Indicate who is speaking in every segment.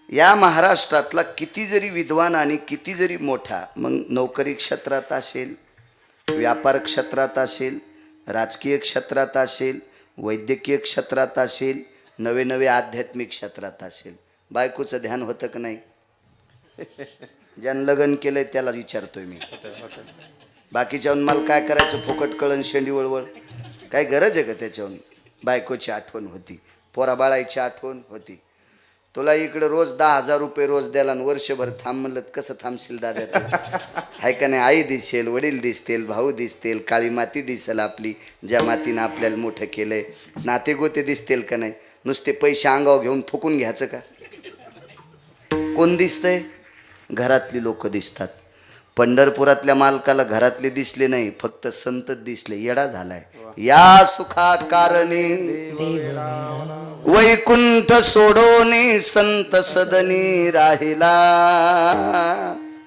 Speaker 1: या महाराष्ट्रातला किती जरी विद्वान आणि किती जरी मोठा, मग नोकरी क्षेत्रात असेल, व्यापार क्षेत्रात असेल, राजकीय क्षेत्रात असेल, वैद्यकीय क्षेत्रात असेल, नवे नवे आध्यात्मिक क्षेत्रात असेल, बायकोचं ध्यान होतं का नाही? ज्यानं लग्न केलंय त्याला विचारतोय मी. बाकीच्याहून मला काय करायचं, फुकट कळण शेंडी वळवळ, काय गरज आहे का त्याच्याहून? बायकोची आठवण होती, पोराबाळाची आठवण होती. तुला इकडे रोज 10,000 रुपये रोज द्याला आणि वर्षभर थांब म्हणलं कसं थांबशील दादा? आहे का नाही? आई दिसेल, वडील दिसतील, भाऊ दिसतील, काळी माती दिसेल आपली, ज्या मातीनं आपल्याला मोठं केलंय, नाते गोते दिसतील का नाही? नुसते पैसे अंगावर घेऊन फुकून घ्यायचं का? कोण दिसतंय? घरातली लोक दिसतात. पंढरपुरातल्या मालकाला घरातले दिसले नाही, फक्त संत दिसले. येडा झालाय. या सुखा कारणे वैकुंठ सोडोनी संत सदनी राहिला.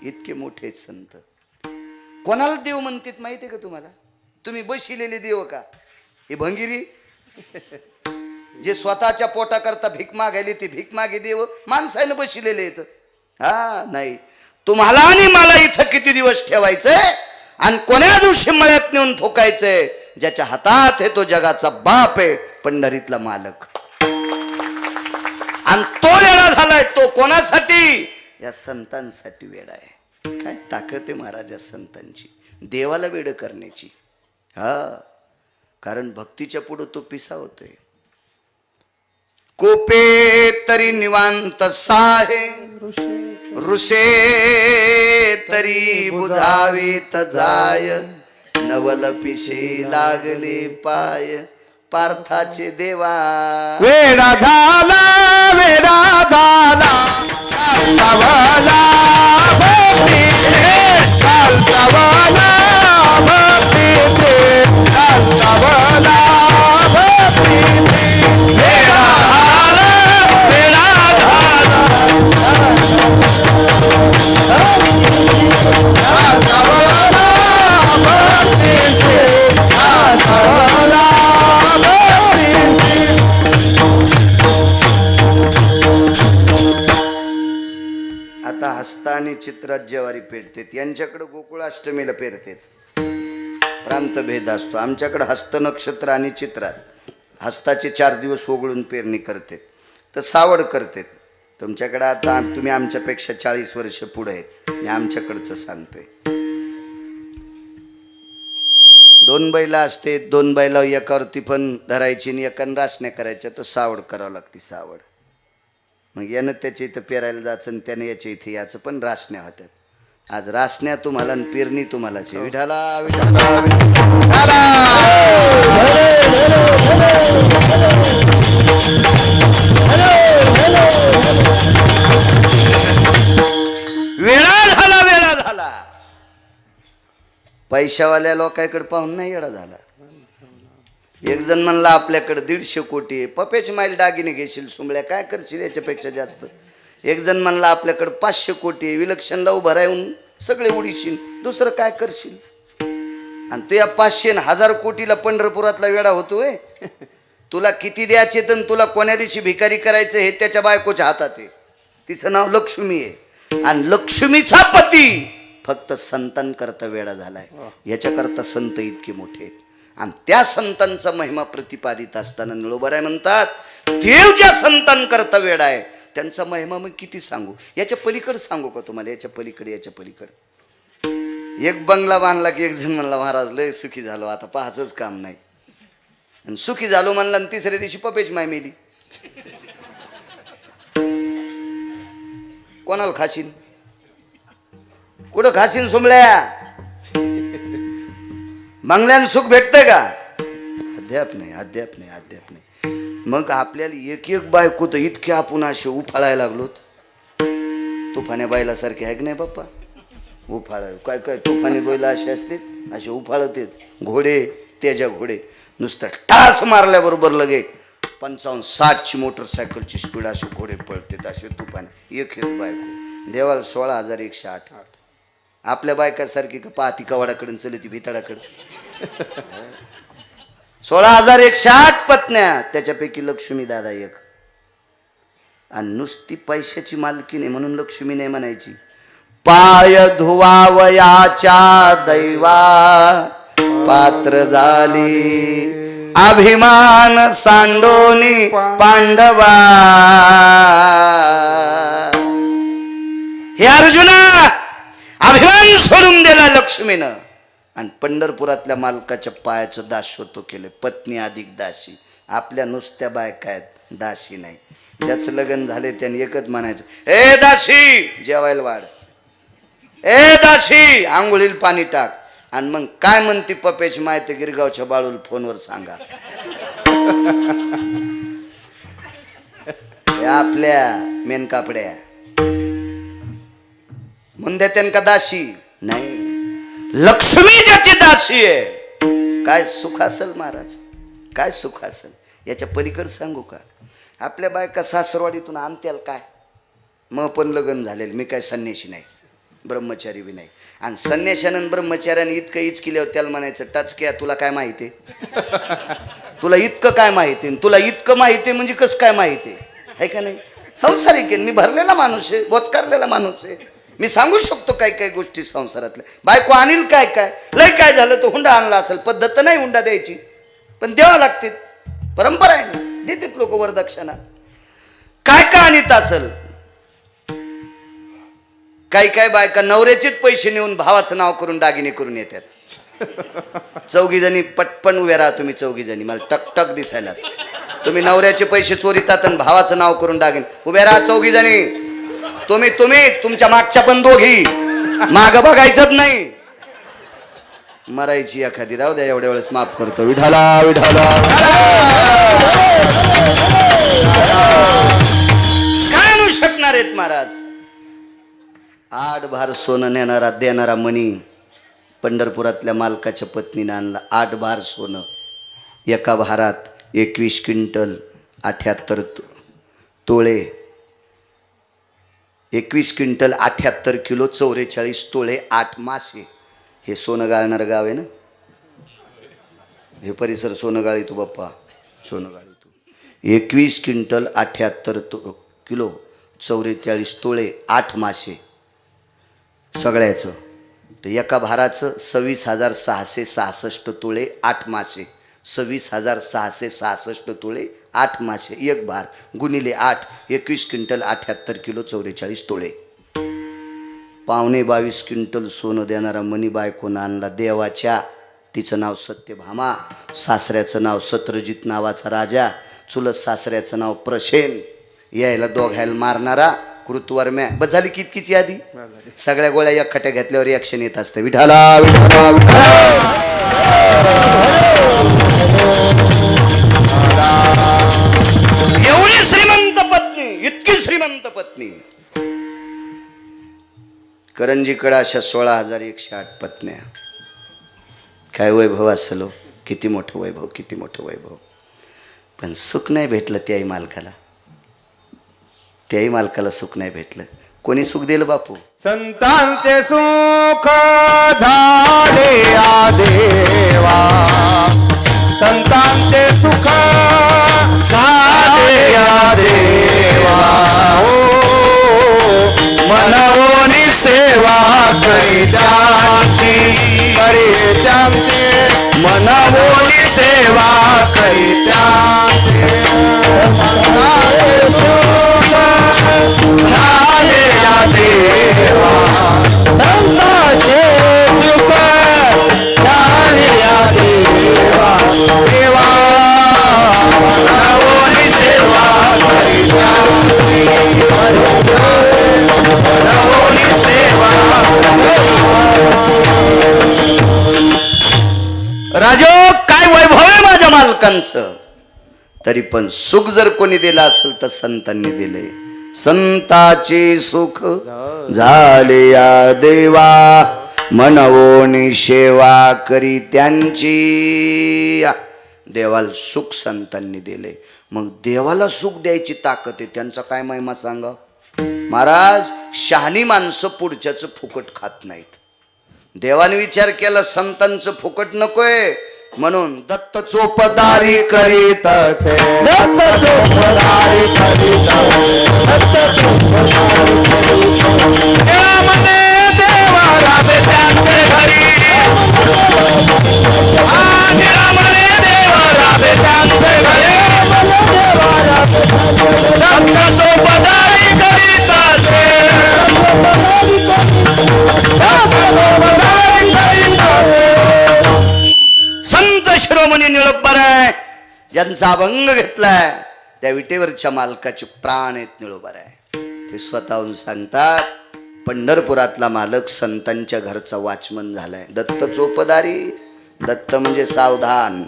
Speaker 1: इतके मोठे संत. कोणाला देव म्हणतात माहिती आहे का तुम्हाला? तुम्ही बशिलेले देव का? हे भंगिरी जे स्वतःच्या पोटाकरता भीक मागायले ते भीक मागे देव माणसाने बशिलेले येत. हा नाही, तुम्हाला आणि मला इथं किती दिवस ठेवायचंय आणि कोण्या दिवशी मळ्यात नेऊन ठोकायचंय? ज्याच्या हातात आहे तो जगाचा बाप आहे, पंढरीतला मालक. आणि तो वेळा झालाय. तो कोणासाठी? या संतांसाठी वेळा आहे. काय ताकद आहे महाराज या संतांची, देवाला वेड करण्याची. हा, कारण भक्तीच्या पुढे तो पिसा होतोय. कोपे तरी निवांत साहे, ऋषे तरी बुझावीत जाय, नवल पिशे लागले पाय, पार्थाचे देवा.
Speaker 2: वेडा झाला, वेडा झाला, चालतावाला भक्ती रे, चालतावाला भक्ती रे, चालतावाला भक्ती रे. वेडा झाला, वेडा झाला, चालतावाला भक्ती रे, चालतावाला.
Speaker 1: आता हस्ता आणि चित्रात ज्वारी पेरतात, यांच्याकडे गोकुळाष्टमीला पेरतात. प्रांतभेद असतो. आमच्याकडे हस्त नक्षत्र आणि चित्रात हस्ताचे 4 दिवस ओघळून पेरणी करतात, तर सावड करतात. तुमच्याकडे आता तुम्ही आमच्यापेक्षा 40 वर्ष पुढे आहेत. मी आमच्याकडचं सांगतोय. 2 बैला असते, 2 बैला एकावरती पण धरायची आणि एकानं रासण्या करायच्या, तर सावड करावं लागते. सावड मग यानं त्याच्या इथं पेरायला जायचं आणि त्यानं याच्या इथे याचं, पण रासण्या होत्यात. आज रासण्या तुम्हाला आणि पेरणी तुम्हालाच. विठाला विठाला वेळा झाला, वेळा झाला. पैशावाल्या लोकांकडे पाहून नाही येडा झाला. एक जण म्हणला आपल्याकडे 150 कोटी आहे, पप्याची माईल दागिने घेशील सुंबळ्या, काय करशील याच्यापेक्षा जास्त? एक जण म्हणला आपल्याकडे 500 कोटी आहे, विलक्षणला उभं राहून सगळे उडीशील, दुसरं काय करशील? आणि तू या 500 आणि 1000 कोटीला पंढरपुरातला वेडा होतोय. तुला किती द्यायचे तर तुला कोण्या दिवशी भिकारी करायचं हे त्याच्या बायकोच्या हातात आहे. तिचं नाव लक्ष्मी आहे आणि लक्ष्मीचा पती फक्त संतांकरता वेडा झालाय. याच्याकरता संत इतके मोठे आहेत. आणि त्या संतांचा महिमा प्रतिपादित असताना निळोबाराय म्हणतात, देव ज्या संतांकरता वेडा आहे त्यांचा महिमा मग किती सांगू? याच्या पलीकडे सांगू का तुम्हाला? याच्या पलीकडे, याच्या पलीकडे. एक बंगला बांधला की एक जण म्हणला महाराज लय सुखी झालो, आता पाहायचंच काम नाही. आणि सुखी झालो म्हणला आणि तिसऱ्या दिवशी पपेच माय मेली. कोणाला खाशील? कुठं खाशील सुंबळ्या? बंगल्यानं सुख भेटतंय का? अद्याप नाही, अद्याप नाही, अद्याप नाही. मग आपल्याला एक एक बायको तर इतके आपण असे उफाळायला लागलोत. तुफाने बायलासारखे आहे की नाही बाप्पा? उफाळ काय काय तुफाने बैला असे असते, असे उफाळतेच. घोडे त्याच्या घोडे नुसतं टास मारल्याबरोबर लगे 55-60ची मोटरसायकलची स्पीड असे घोडे पळतात, असे तुफाने. एक एक बायको देवाला 16,108. आपल्या बायकासारखी का पाहती कवाडाकडून चलती भिताडाकडे. 16,108 पत्न्या, त्याच्यापैकी लक्ष्मी दादा एक. आणि नुसती पैशाची मालकी नाही म्हणून लक्ष्मी नाही म्हणायची. पाय धुवावयाच्या दैवा पात्र झाली, अभिमान सांडोनी पांडवा. हे अर्जुना, अभिमान सोडून दिला लक्ष्मीनं आणि पंढरपुरातल्या मालकाच्या पायाचं दासत्व केलं. पत्नी अधिक दासी. आपल्या नुसत्या बायका आहेत, दासी नाही. ज्याचं लग्न झाले त्याने एकच म्हणायचं, ए दासी जेवायला वाढ, ए दासी आंघोळीला पाणी टाक. आणि मग काय म्हणती पप्याची माहिती गिरगावच्या बाळूला फोनवर सांगा. आपल्या मेन कापड्या म्हणते त्यांना दासी नाही, लक्ष्मी ज्याची दासी आहे. काय सुख असेल महाराज, काय सुख असेल. याच्या पलीकडे सांगू का, आपल्या बायका सासरवाडीतून आणत्याल काय. मग पण लग्न झालेलं, मी काय संन्याशी नाही, ब्रह्मचारी बी नाही. आणि संन्याशानंद ब्रह्मचार्याने इतकं इच केल्यावर त्याला म्हणायचं, टचक्या तुला काय माहिती आहे, तुला इतकं काय माहिती आहे, तुला इतकं माहिती आहे म्हणजे कसं काय माहिती आहे का नाही. संसारिक आहे मी, भरलेला माणूस आहे, बोचकारलेला माणूस आहे. मी सांगू शकतो काय काय गोष्टी संसारातल्या. बायको आणील काय काय, लय काय झालं तर हुंडा आणला असेल, पद्धत नाही हुंडा द्यायची पण द्यावं लागते, परंपरा आहे ना, देतात लोक वरदक्षिणा. काय काय आणीत असेल. काही काय बायका नवऱ्याचेच पैसे नेऊन भावाचं नाव करून दागिने करून येतात. चौघी जणी पटपण उभ्या राहा तुम्ही, चौघी जणी मला टकटक दिसायला. तुम्ही नवऱ्याचे पैसे चोरीतात आणि भावाचं नाव करून दागिने. उभ्या राहा चौघी जणी. तुम्ही तुमच्या मागच्या पण दोघी, माग बघायचंच नाही. मरायची एखादी राहू द्या, एवढ्या वेळेस माफ करतो. विठाला विठाला. काय म्हणू शकणार आहेत महाराज. 8 भार सोनं नेणारा देणारा मणी पंढरपुरातल्या मालकाच्या पत्नीने आणला. 8 भार सोनं. एका भारात 21 क्विंटल 78 तोळे, 21 क्विंटल 78 किलो 44 तोळे 8 मासे. हे सोनं गाळणारं गाव आहे ना, हे परिसर सोनं गाळी तू बाप्पा, सोनं गाळी तू. 21 क्विंटल 78 किलो 44 तोळे 8 मासे सगळ्याचं. तर एका भाराचं 26,666 तोळे 8 मासे, 26,666 तोळे 8 मासे. एक भार गुणिले 8, 21 क्विंटल 78 किलो 44 तोळे. 22.5 क्विंटल सोनं देणारा मणी बायकोनं आणला देवाच्या. तिचं नाव सत्यभामा, सासऱ्याचं नाव सत्रजित नावाचा राजा, चुलत सासऱ्याचं नाव प्रसेन. यायला दोघायला मारणारा कृतवर्म्या. बस झाली की इतकीच यादी. सगळ्या गोळ्या एक खट्या घेतल्यावर रिॲक्शन येत असते. विठाला विठाला एवढी श्रीमंत पत्नी, इतकी श्रीमंत पत्नी. करंजीकडे अशा 16,108 पत्न्या. काय वैभव असेल, किती मोठं वैभव, किती मोठं वैभव. पण सुख नाही भेटलं त्याही मालकाला, त्याही मालकाला सुख नाही भेटलं. कोणी सुख दिलं बापू.
Speaker 2: संतांचे सुख झाले आदेवा, संतांचे सुख झाले आदेवा. मनवोनी सेवा करी त्यांची, करी त्यांची मनवोनी सेवा करी त्यांची. झाले या देवा, संतांचे सुख झाले या देवा. देवा मनवोनी सेवा करी त्यांची, मनवोनी सेवा.
Speaker 1: राजो काय वैभव आहे माझ्या मालकांचं. तरी पण सुख जर कोणी दिलं असेल तर संतांनी दिले. संताचे सुख झाले या देवा, मनवोनी सेवा करी त्यांची. देवाला सुख संतांनी दिले. मग देवाला सुख द्यायची ताकद आहे, त्यांचा काय महिमा सांगा महाराज. शहाणी माणसं पुढच्याचं फुकट खात नाहीत. देवाने विचार केला संतांचं फुकट नकोय म्हणून दत्त चोपदारी करीत असे, दत्त चोपदारी करीत असे. ज्याचा अभंग घेतलाय त्या विटेवरच्या मालकाचे प्राण आहेत निळोबाराय. ते स्वतःहून सांगतात पंढरपुरातला मालक संतांच्या घरचा वॉचमन झालाय. दत्त चोपदारी, दत्त म्हणजे सावधान,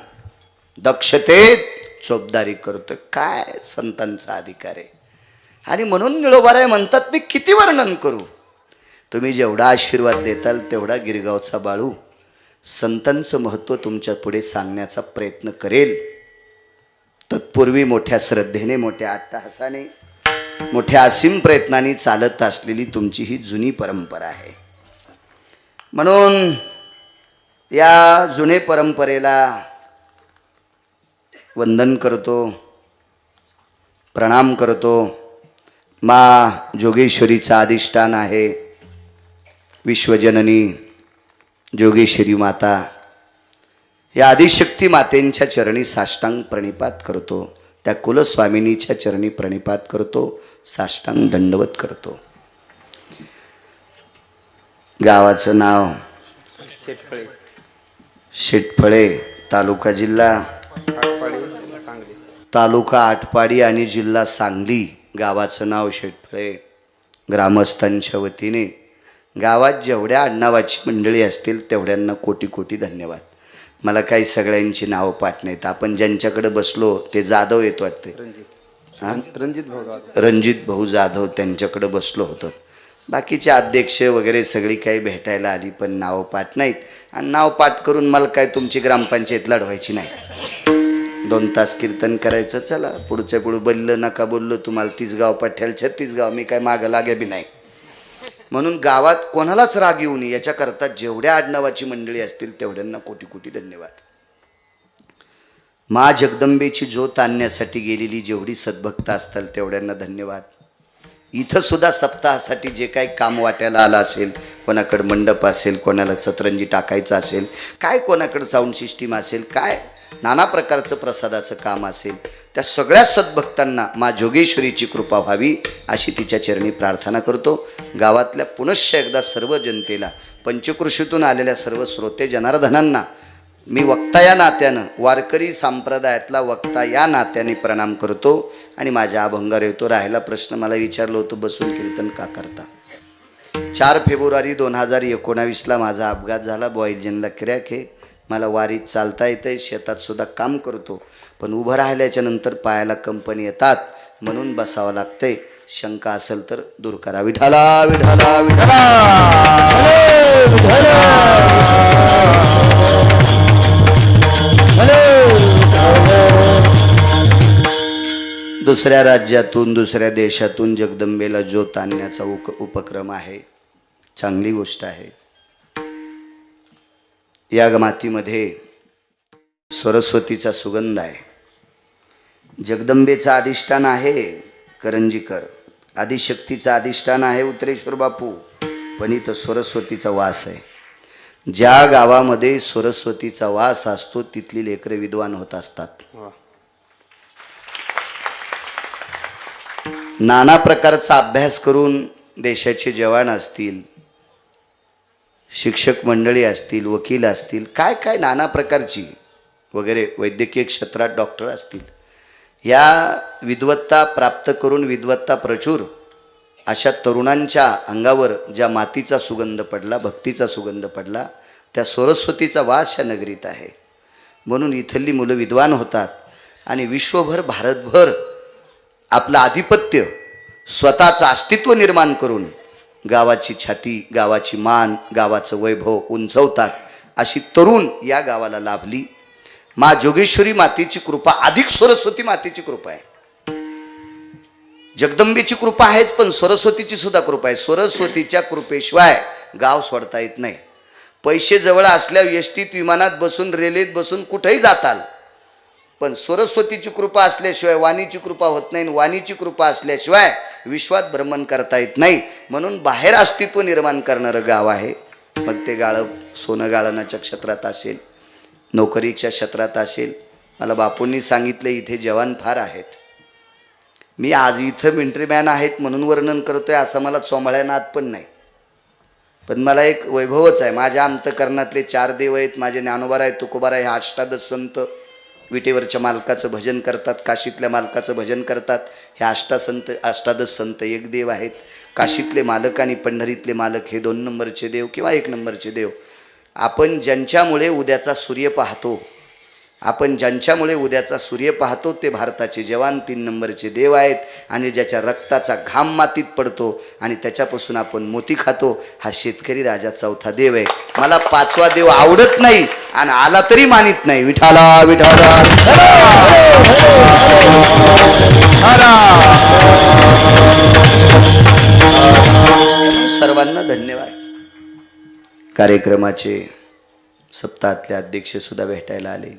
Speaker 1: दक्षतेत चोपदारी करतोय. काय संतांचा अधिकार आहे. आणि म्हणून निळोबाराय म्हणतात मी किती वर्णन करू. तुम्ही जेवढा आशीर्वाद देताल तेवढा गिरगावचा बाळू संतांचं महत्त्व तुमच्या पुढे सांगण्याचा प्रयत्न करेल. तत्पूर्वी मोठ्या श्रद्धेने, मोठ्या अट्टहासाने, मोठ्या असीम प्रयत्नांनी चालत असलेली तुमची ही जुनी परंपरा आहे. म्हणून या जुने परंपरेला वंदन करतो, प्रणाम करतो. मा जोगेश्वरीचं अधिष्ठान आहे. विश्वजननी जोगेश्वरी माता या आदिशक्ती मातेंच्या चरणी साष्टांग प्रणिपात करतो. त्या कुलस्वामिनीच्या चरणी प्रणिपात करतो, साष्टांग दंडवत करतो. गावाचं नाव शेटफळे, तालुका जिल्हा तालुका आटपाडी आणि जिल्हा सांगली. गावाचं नाव शेटफळे. ग्रामस्थांच्या वतीने गावात जेवढ्या आडनावाची मंडळी असतील तेवढ्यांना कोटी कोटी धन्यवाद. मला काही सगळ्यांची नावं पाठ नाहीत. आपण ज्यांच्याकडे बसलो ते जाधव येत वाटते, रणजित भाऊ जाधव, त्यांच्याकडे बसलो होतो. बाकीचे अध्यक्ष वगैरे सगळी काही भेटायला आली पण नावं पाठ नाहीत. आणि नाव पाठ करून मला काय तुमची ग्रामपंचायत लढवायची नाही. 2 तास कीर्तन करायचं, चला पुढच्या पुढे बोललं नका बोललो तुम्हाला 30 गाव पाठ्याल 36 गाव, मी काय मागं लागे बी नाही. म्हणून गावात कोणालाच राग येऊ नये याच्याकरता जेवढ्या आडनावाची मंडळी असतील तेवढ्यांना कोटी कोटी धन्यवाद. मा जगदंबेची ज्योत आणण्यासाठी गेलेली जेवढी सद्भक्त असतील तेवढ्यांना धन्यवाद. इथं सुद्धा सप्ताहासाठी जे काही काम वाट्याला आलं असेल, कोणाकडे मंडप असेल, कोणाला सतरंजी टाकायचं असेल, काय कोणाकडे साऊंड सिस्टीम असेल, काय नाना प्रकारचं प्रसादाचं काम असेल, त्या सगळ्या सद्भक्तांना मा जोगेश्वरीची कृपा व्हावी अशी तिच्या चरणी प्रार्थना करतो. गावातल्या पुनश्च एकदा सर्व जनतेला, पंचकृषीतून आलेल्या सर्व श्रोते जनार्दनांना मी वक्ता या नात्यानं, वारकरी संप्रदायातला वक्ता या नात्याने प्रणाम करतो. आणि माझ्या अभंगावर येतो. राहिला प्रश्न, मला विचारलं होतं बसून कीर्तन का करता. 4 फेब्रुवारी 2019ला माझा अपघात झाला. बॉईलजनला क्रॅक आहे. मला वारीत चालता येतंय, शेतात सुद्धा काम करतो, पण उभं राहिल्याच्या नंतर पायाला कंपनी येतात म्हणून बसावं लागतंय. शंका असेल तर दूर करा. विठाला विठाला विठाला. दुसऱ्या राज्यातून, दुसऱ्या देशातून जगदंबेला ज्योत आणण्याचा उपक्रम आहे. चांगली गोष्ट आहे. या मातीमध्ये सरस्वतीचा सुगंध आहे. जगदंबेचं अधिष्ठान आहे करंजीकर, आदिशक्तीचं अधिष्ठान आहे उत्तरेश्वर बापू, पण इथं सरस्वतीचा वास आहे. ज्या गावामध्ये सरस्वतीचा वास असतो तिथली लेकरं विद्वान होत असतात. नाना प्रकारचा अभ्यास करून देशाचे जवान असतील, शिक्षक मंडळी असतील, वकील असतील, काय काय नाना प्रकारची वगैरे वैद्यकीय क्षेत्रात डॉक्टर असतील, या विद्वत्ता प्राप्त करून विद्वत्ता प्रचूर अशा तरुणांच्या अंगावर ज्या मातीचा सुगंध पडला, भक्तीचा सुगंध पडला, त्या सरस्वतीचा वास या नगरीत आहे. म्हणून इथली मुलं विद्वान होतात आणि विश्वभर, भारतभर आपलं आधिपत्य, स्वतःचं अस्तित्व निर्माण करून गावाची छाती, गावाची मान, गावाचं वैभव उंचवतात. अशी तरुण या गावाला लाभली. मा जोगेश्वरी मातेची कृपा, अधिक सरस्वती मातेची कृपा आहे. जगदंबेची कृपा आहेच, पण सरस्वतीची सुद्धा कृपा आहे. सरस्वतीच्या कृपेशिवाय गाव सोडता येत नाही. पैसे जवळ असल्यावर एसटीत, विमानात बसून, रेल्वेत बसून कुठेही जाताल, पण सरस्वतीची कृपा असल्याशिवाय वाणीची कृपा होत नाही. वाणीची कृपा असल्याशिवाय विश्वात भ्रमण करता येत नाही. म्हणून बाहेर अस्तित्व निर्माण करणारं गाव आहे. मग ते गाळं सोनं गाळणाच्या क्षेत्रात असेल, नोकरीच्या क्षेत्रात असेल. मला बापूंनी सांगितलं इथे जवान फार आहेत. मी आज इथं मिलिटरीमॅन आहेत म्हणून वर्णन करतोय असं मला चोंबळ्यानात पण नाही, पण मला एक वैभवच आहे. माझ्या अंतकरणातले 4 देव आहेत. माझे ज्ञानोबा आहे, तुकोबा आहे, अष्टादश संत विटेवरच्या मालकाचं भजन करतात, काशीतल्या मालकाचं भजन करतात. हे अष्टादश संत एक देव आहेत. काशीतले मालक आणि पंढरीतले मालक हे 2 नंबरचे देव किंवा 1 नंबरचे देव. आपण ज्यांच्यामुळे उद्याचा सूर्य पाहतो, ते भारताचे जवान 3 नंबरचे देव आहेत. आणि ज्याच्या रक्ताचा घाम मातीत पडतो आणि त्याच्यापासून आपण मोती खातो, हा शेतकरी राजा 4था देव आहे. मला 5वा देव आवडत नाही आणि आला तरी मानित नाही. विठाला विठाला. सर्वांना धन्यवाद. कार्यक्रमाचे सप्ताहातले अध्यक्ष सुद्धा भेटायला आले,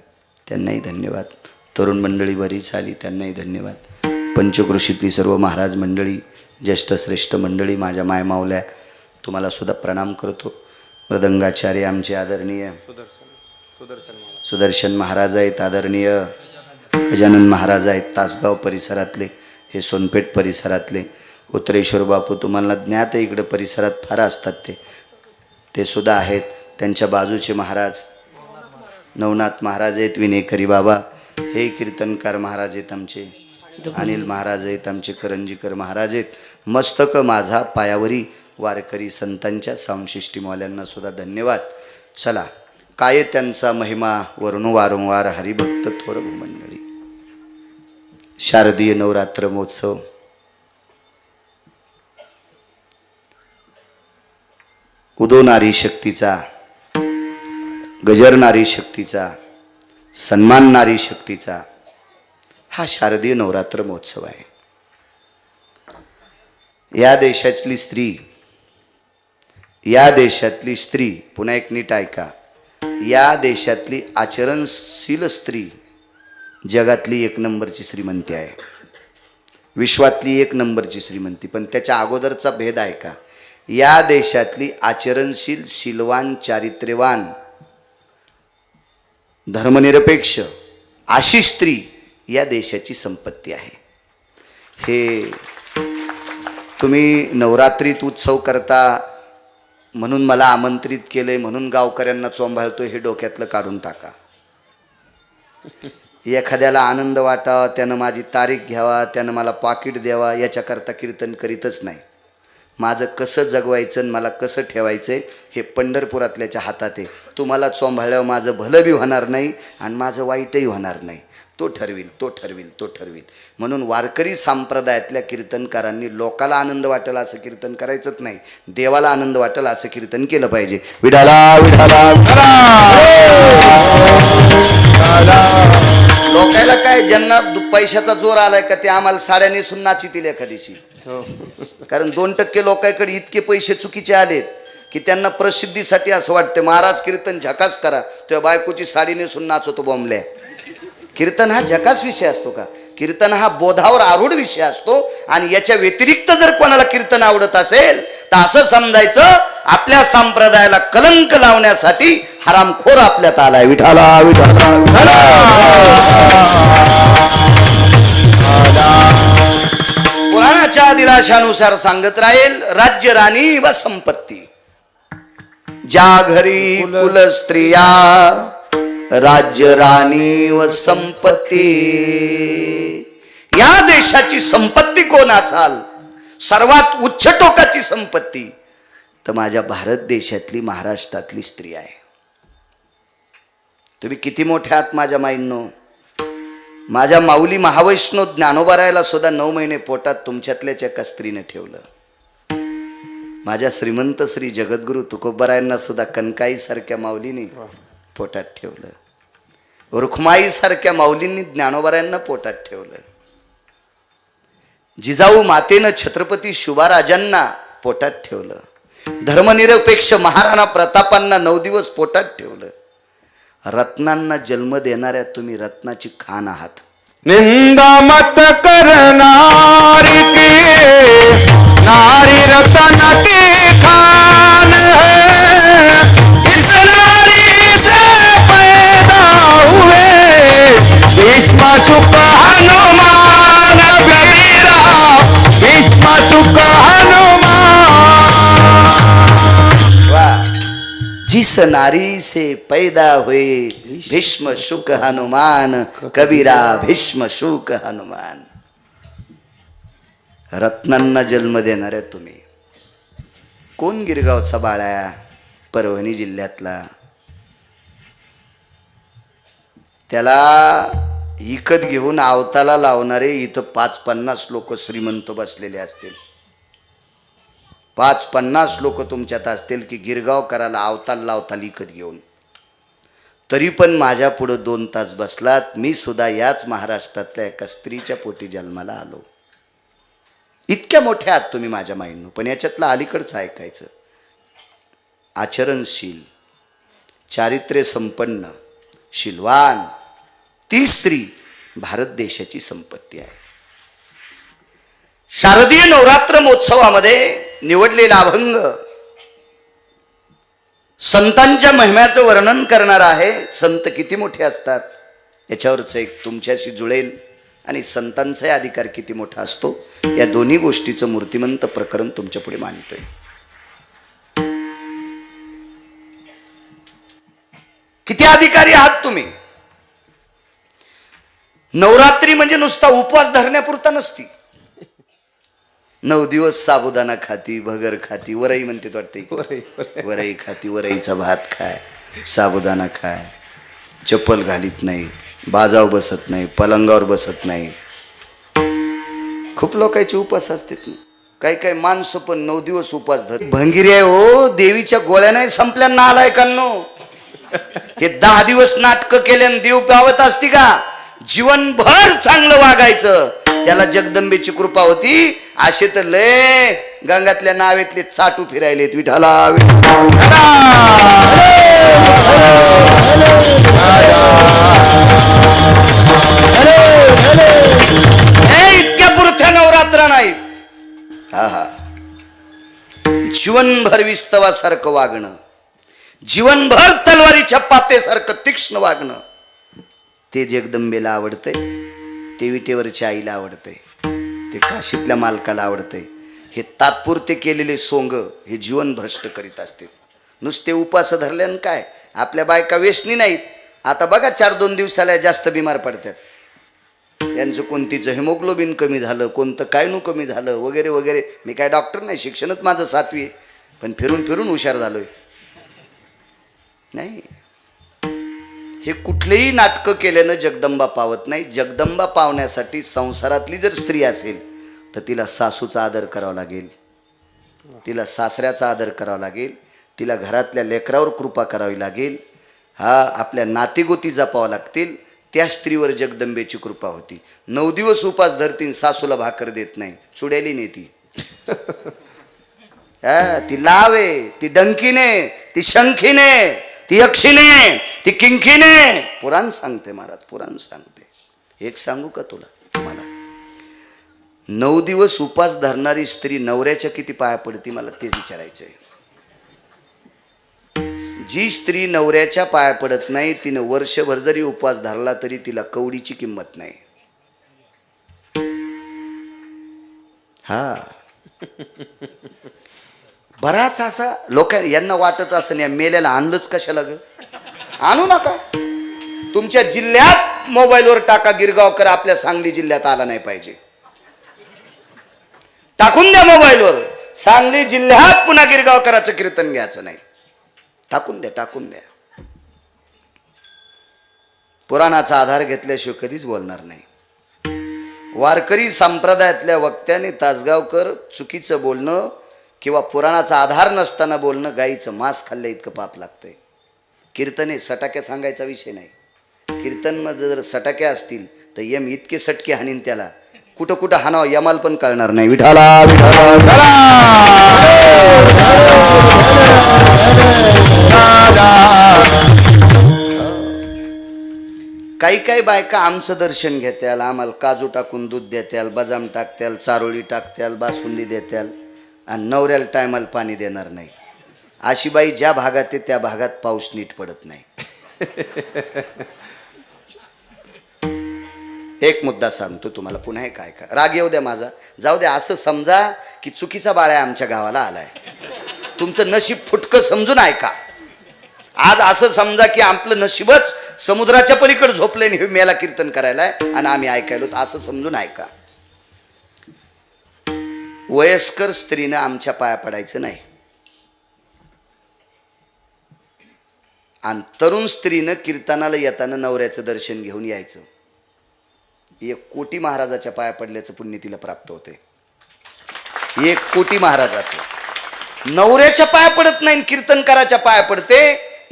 Speaker 1: त्यांनाही धन्यवाद. तरुण मंडळी बरीच आली, त्यांनाही धन्यवाद. पंचकृषीतली सर्व महाराज मंडळी, ज्येष्ठ श्रेष्ठ मंडळी, माझ्या मायमावल्या, तुम्हाला सुद्धा प्रणाम करतो. मृदंगाचार्य आमचे आदरणीय सुदर्शन महाराज आहेत, आदरणीय गजानन महाराज आहेत, तासगाव परिसरातले, हे सोनपेठ परिसरातले. उत्तरेश्वर बापू तुम्हाला ज्ञात आहे, इकडे परिसरात फार असतात ते सुद्धा आहेत. त्यांच्या बाजूचे महाराज नवनाथ महाराज आहेत, विनेकरी बाबा, हे कीर्तनकार महाराज आहेत आमचे, अनिल महाराज आहेत आमचे, करंजीकर महाराज आहेत. मस्तक माझा पायावरी वारकरी संतांच्या साऊंड सिस्टीमवाल्यांना सुद्धा धन्यवाद. चला, काय त्यांचा महिमा वर्ण वारंवार हरिभक्त थोर मंडळी. शारदीय नवरात्र महोत्सव उदो नारी शक्तीचा, गजर नारी शक्तीचा, सन्मान नारी शक्तीचा हा शारदीय नवरात्र महोत्सव आहे. या देशातली स्त्री, पुन्हा एक नीट ऐका, या देशातली आचरणशील स्त्री जगातली 1 नंबरची श्रीमंती आहे, विश्वातली 1 नंबरची श्रीमंती. पण त्याच्या अगोदरचा भेद आहे का? या देशातली आचरणशील, शीलवान, चारित्र्यवान, धर्मनिरपेक्ष अशी स्त्री या देशाची संपत्ती आहे. हे तुम्ही नवरात्रीत उत्सव करता म्हणून मला आमंत्रित केले, म्हणून गावकऱ्यांना चोंभाळतो, हे डोक्यातलं काढून टाका. एखाद्याला आनंद वाटावा, त्यानं माझी तारीख घ्यावा, त्यानं मला पाकिट द्यावा, याच्याकरता कीर्तन करीतच नाही. माझं कसं जगवायचं आणि मला कसं ठेवायचं हे पंढरपुरातल्याच्या हातात आहे. तुम्हाला चोंभाळल्यावर माझं भलं बी होणार नाही आणि माझं वाईटही होणार नाही. तो ठरविल. म्हणून वारकरी संप्रदायातल्या कीर्तनकारांनी लोकाला आनंद वाटेल असं कीर्तन करायचंच नाही, देवाला आनंद वाटेल असं कीर्तन केलं पाहिजे. विठाला विठाला. लोकायला काय, ज्यांना पैशाचा जोर आलाय का ते आम्हाला साड्या नेसून नाचितील एखादीशी. कारण 2% लोकांकडे इतके पैसे चुकीचे आलेत की त्यांना प्रसिद्धीसाठी असं वाटतं महाराज कीर्तन झकास करा, तेव्हा बायकोची साडी नेसून नाचवतो बॉम्बल्या. कीर्तन हा झकास विषय असतो का? कीर्तन हा बोधावर आरूढ विषय असतो. आणि याच्या व्यतिरिक्त जर कोणाला कीर्तन आवडत असेल तर असं समजायचं आपल्या संप्रदायाला कलंक लावण्यासाठी हरामखोर आपल्यात आलाय. विठाला विठाला विठाला. पुराणाच्या दिलाशानुसार सांगत राहील, राज्य राणी व संपत्ती, ज्या घरी कुल स्त्रिया, राज्य राणी व संपत्ती. या देशाची संपत्ती कोण असाल, सर्वात उच्च टोकाची संपत्ती, तर माझ्या भारत देशातली, महाराष्ट्रातली स्त्री आहे. तुम्ही किती मोठे आहात माझ्या माईंनो. माझ्या माऊली महावैष्णव ज्ञानोबारायला सुद्धा 9 महिने पोटात तुमच्यातल्याच एका स्त्रीने ठेवलं. माझ्या श्रीमंत श्री जगद्गुरु तुकोबारायांना सुद्धा कनकाई सारख्या माऊलीने पोटात ठेवलं. रुखमाई सारख्या माऊलींनी ज्ञानोबारायांना पोटात ठेवलं. जिजाऊ मातेनं छत्रपती शिवाराजांना पोटात ठेवलं. धर्मनिरपेक्ष महाराणा प्रतापांना 9 दिवस पोटात ठेवलं. रत्नांना जन्म देणाऱ्या तुम्ही रत्नाची खान आहात.
Speaker 2: निंदा मत करनारी की नारी रतन की खान है, इस नारी से पैदा हुए भीष्म शुक हनुमान कबीरा, भीष्म शुक हनुमान.
Speaker 1: वाह. जिस नारी से पैदा हुए भीष्म शुक हनुमान कबीरा भीष्म शुक हनुमान. रत्नांना जन्म देणाऱ्या तुम्ही. कोण गिरगावचा बाळा? परभणी जिल्ह्यातला. त्याला इकत घेऊन आवताला लावणारे इथं 5-50 लोक श्रीमंत बसलेले असतील. 5-50 लोक तुमच्यात असतील की गिरगावकराला आवताल लावताल इकत घेऊन. तरी पण माझ्या पुढं 2 तास बसलात. मी सुद्धा याच महाराष्ट्रातल्या एका स्त्रीच्या पोटी जन्माला आलो. इतक्या मोठ्या आहात तुम्ही माझ्या माईंनो. पण याच्यातलं अलीकडचं ऐकायचं. आचरणशील, चारित्र्य संपन्न, शीलवान ती स्त्री भारत देशाची संपत्ती आहे. शारदीय नवरात्र महोत्सवामध्ये निवडलेला अभंग संतांच्या महिम्याचं वर्णन करणार आहे. संत किती मोठे असतात याच्यावरच एक तुमच्याशी जुळेल आणि संतांचाही अधिकार किती मोठा असतो या दोन्ही गोष्टीचं मूर्तिमंत प्रकरण तुमच्या पुढे मांडतोय. किती अधिकारी आहात तुम्ही. नवरात्री म्हणजे नुसता उपवास धरण्यापुरता नसती. 9 दिवस साबुदाणा खाती, भगर खाती, वरई म्हणते वाटते, वरई खाती, वरईचा भात खाय, साबुदाणा खाय, चप्पल घालीत नाही, बाजावर बसत नाही, पलंगावर बसत नाही. खूप लोकांचे उपास असतात ना. काही काही माणसं पण 9 दिवस उपास धर. भंगिरी आहे हो. देवीच्या गोळ्या नाही संपल्या ना आलायकांनो. हे 10 दिवस नाटकं केल्याने देव पावत असती का? जीवनभर चांगलं वागायचं. त्याला जगदंबेची कृपा होती. असे तर लय गंगातल्या नावेतले चाटू फिरायलेत. विठाला इतक्या पुरत्या नवरात्र नाहीत. हा हा. जीवनभर विस्तवासारखं वागणं, जीवनभर तलवारीच्या पातेसारखं तीक्ष्ण वागणं ते जगदंबेला आवडतंय. ते विटेवरच्या आईला आवडतंय. ते काशीतल्या मालकाला आवडतंय. हे तात्पुरते केलेले सोंग हे जीवन भ्रष्ट करीत असते. नुसते उपास धरल्यानं काय? आपल्या बायका वेशनी नाहीत. आता बघा 4-2 दिवसाला जास्त बिमार पडतात. यांचं कोणतीचं हेमोग्लोबिन कमी झालं, कोणतं कायनू कमी झालं वगैरे वगैरे. मी काय डॉक्टर नाही, शिक्षणच माझं 7वी आहे, पण फिरून फिरून हुशार झालोय. नाही, हे कुठलेही नाटकं केल्यानं जगदंबा पावत नाही. जगदंबा पावण्यासाठी संसारातली जर स्त्री असेल तर तिला सासूचा आदर करावा लागेल, तिला सासऱ्याचा आदर करावा लागेल, तिला घरातल्या लेकरावर कृपा करावी लागेल. हा, आपल्या नातेगोती जपावं लागतील. त्या स्त्रीवर जगदंबेची कृपा होती. 9 दिवस उपास धरतीन, सासूला भाकर देत नाही, चुड्याली नेती. ती लावे, ती डंकीने, ती शंखीने, ती यक्षीने, ती किंकीने. पुराण सांगते महाराज, पुराण सांगते. एक सांगू का तुला मला? 9 दिवस उपास धरणारी स्त्री नवऱ्याच्या किती पाया पडती मला तेच विचारायचंय. जी स्त्री नवऱ्याच्या पाया पडत नाही तिने वर्षभर जरी उपवास धरला तरी तिला कवडीची किंमत नाही. हा, बराच असा लोक यांना वाटत असं या मेल्याला आणलंच कशाला ग? आणू नका. तुमच्या जिल्ह्यात मोबाईलवर टाका गिरगावकर आपल्या सांगली जिल्ह्यात आला नाही पाहिजे. टाकून द्या मोबाईलवर, सांगली जिल्ह्यात पुन्हा गिरगावकराचं कीर्तन घ्यायचं नाही. टाकून द्या, टाकून द्या. पुराणाचा आधार घेतल्याशिवाय कधीच बोलणार नाही. वारकरी संप्रदायातल्या वक्त्याने तासगावकर चुकीचं बोलणं किंवा पुराणाचा आधार नसताना बोलणं गाईचं मांस खाल्लं इतकं पाप लागतंय. कीर्तने सटाक्या सांगायचा विषय नाही. कीर्तनमध्ये जर सटाक्या असतील तर यम इतके सटके हानीन त्याला, कुठं कुठं हाणावं यमाल पण कळणार नाही. विठाला विठाला. काही काही बायका आमचं दर्शन घेत्याल, आम्हाला काजू टाकून दूध देत्याल, बदाम टाकत्याल, चारोळी टाकत्याल, बासुंदी देत्याल आणि नवऱ्याला टायमाला पाणी देणार नाही. अशी बाई ज्या भागात आहे त्या भागात पाऊस नीट पडत नाही. एक मुद्दा सांगतो तुम्हाला, पुन्हा एक ऐका. राग येऊ द्या माझा, जाऊ द्या. असं समजा की चुकीचा बाळ्या आमच्या गावाला आलाय. तुमचं नशीब फुटकं समजून ऐका. आज असं समजा की आपलं नशीबच समुद्राच्या पलीकडे झोपले आणि हे मेला कीर्तन करायला आणि आम्ही ऐकायलो, असं समजून ऐका. वयस्कर स्त्रीनं आमच्या पाया पडायचं नाही आणि तरुण स्त्रीनं कीर्तनाला येताना नवऱ्याचं दर्शन घेऊन यायचं. 1 कोटी महाराजाच्या पाया पडल्याचं पुण्य तिला प्राप्त होते. 1 कोटी महाराजाचं. नवऱ्याच्या पाया पडत नाही, कीर्तनकाराच्या पाया पडते.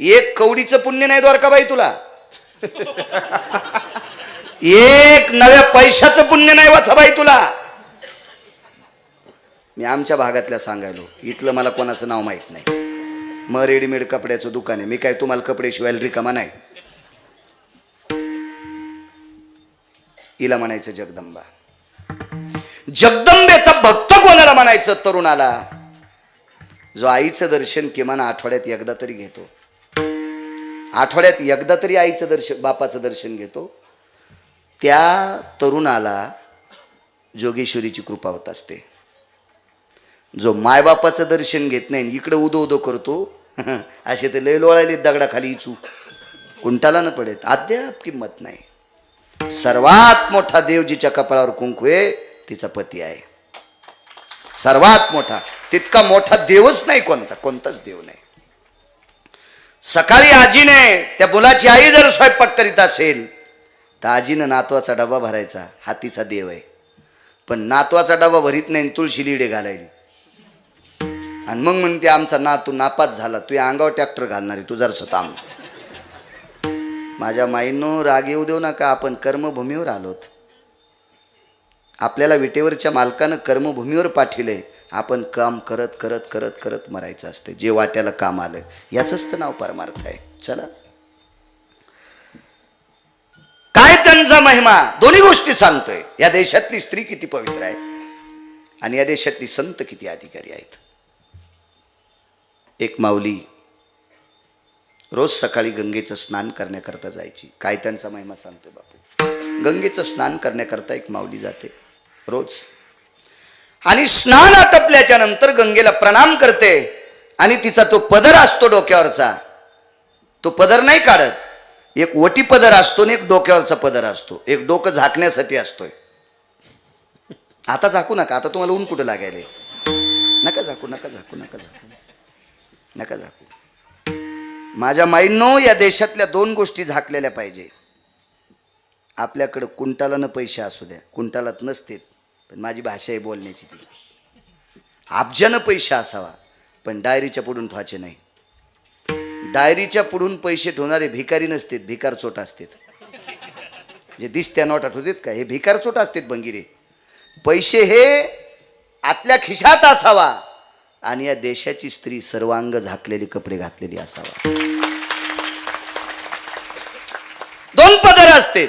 Speaker 1: 1 कवडीचं पुण्य नाही द्वारकाबाई तुला. 1 नव्या पैशाचं पुण्य नाही वाचाबाई तुला. मी आमच्या भागातल्या सांगायलो, इथलं मला कोणाचं नाव माहित नाही. मग रेडीमेड कपड्याचं दुकान आहे, मी काय तुम्हाला कपडे शिवायला रिकामा नाही. हिला म्हणायचं जगदंबा. जगदंबेचा भक्त कोणाला म्हणायचं? तरुणाला, जो आईचं दर्शन किमान आठवड्यात एकदा तरी घेतो. आठवड्यात एकदा तरी आईचं दर्शन, बापाचं दर्शन घेतो. त्या तरुणाला जोगेश्वरीची कृपा होत असते. जो मायबापाचं दर्शन घेत नाही, इकडे उदो उदो करतो, असे ते लय लोळायले दगडाखाली इचू, कुंटाला न पडेत, अद्याप किंमत नाही. सर्वात मोठा देव जिच्या कपाळावर कुंकू आहे तिचा पती आहे. सर्वात मोठा, तितका मोठा देवच नाही कोणताच देव नाही. सकाळी आजीने, त्या मुलाची आई जर स्वयंपाक करीत असेल तर आजीनं नातवाचा डबा भरायचा, हा तिचा देव आहे. पण नातवाचा डबा भरीत नाही, तुळशी लिडे घालायली आणि मग म्हणते आमचा नातू नापास झाला, तू या अंगावर ट्रॅक्टर घालणारी, तू जरासं थांब. माझ्या माईंनो, राग येऊ देऊ नका, आपण कर्मभूमीवर आलोत. आपल्याला विटेवरच्या मालकानं कर्मभूमीवर पाठविले. आपण काम करत करत करत करत मरायचं असते. जे वाट्याला काम आलं याचंच तर नाव परमार्थ आहे. चला, काय त्यांचा महिमा, दोन्ही गोष्टी सांगतोय. या देशातली स्त्री किती पवित्र आहे आणि या देशातली संत किती अधिकारी आहेत. एक माऊली रोज सकाळी गंगेचं स्नान करण्याकरता जायची. काय त्यांचा महिमा सांगतोय बापू. गंगेचं स्नान करण्याकरता एक माऊली जाते रोज, आणि स्नान आटपल्याच्या नंतर गंगेला प्रणाम करते आणि तिचा तो पदर असतो डोक्यावरचा, तो पदर नाही काढत. एक ओटी पदर असतो आणि एक डोक्यावरचा पदर असतो. एक डोकं झाकण्यासाठी असतोय. आता झाकू नका, आता तुम्हाला ऊन कुठं लागायले. नका झाकू, नका झाकू, नका झाकू, नका झाकू. माझ्या माईंनो, या देशातल्या 2 गोष्टी झाकलेल्या पाहिजे. आपल्याकडं कुंटालानं पैसे असू द्या, कुंटालात नसते, पण माझी भाषा आहे बोलण्याची ती. अब्जानं पैसे असावा, पण डायरीच्या पुढून ठेवायचे नाही. डायरीच्या पुढून पैसे ठेवणारे भिकारी नसतात, भिकार चोट असतात. जे दिसत्या नोट आठवतात का, हे भिकार चोट असतात बंगिरे. पैसे हे आतल्या खिशात असावा आणि या देशाची स्त्री सर्वांग झाकलेले कपडे घातलेली असावा. 2 पदर असते.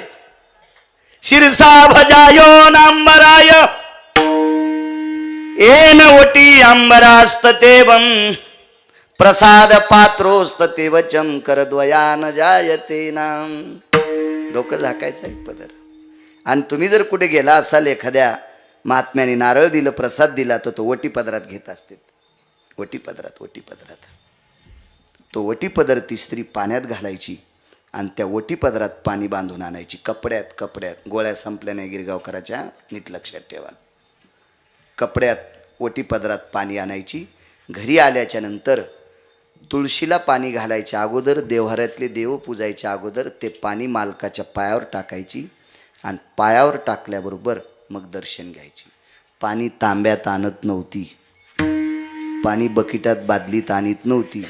Speaker 1: शिरसा भजायो नांबराय येन ओटी अंबरास्ततेवम प्रसाद पात्रोस्ततेवचम करद्वयान जायते नाम. डोकं झाकायचं एक पदर. आणि तुम्ही जर कुठे गेला असाल, एखाद्या महात्म्याने नारळ दिलं, प्रसाद दिला, तर तो ओटी पदरात घेत असते. ओटी पदरात, ओटी पदरात. तो ओटी पदर ती स्त्री पाण्यात घालायची आणि त्या ओटी पदरात पाणी बांधून आणायची. कपड्यात कपड्यात. गोळ्या संपल्या नाही गिरगावकराच्या, नीट लक्षात ठेवा. कपड्यात ओटी पदरात पाणी आणायची. घरी आल्याच्या नंतर तुळशीला पाणी घालायच्या अगोदर, देवघरातले देव पूजायच्या अगोदर ते पाणी मालकाच्या पायावर टाकायची आणि पायावर टाकल्याबरोबर मग दर्शन घ्यायची. पाणी तांब्यात आणत नव्हती, पाणी बकिटात बादलीत आणत नव्हती,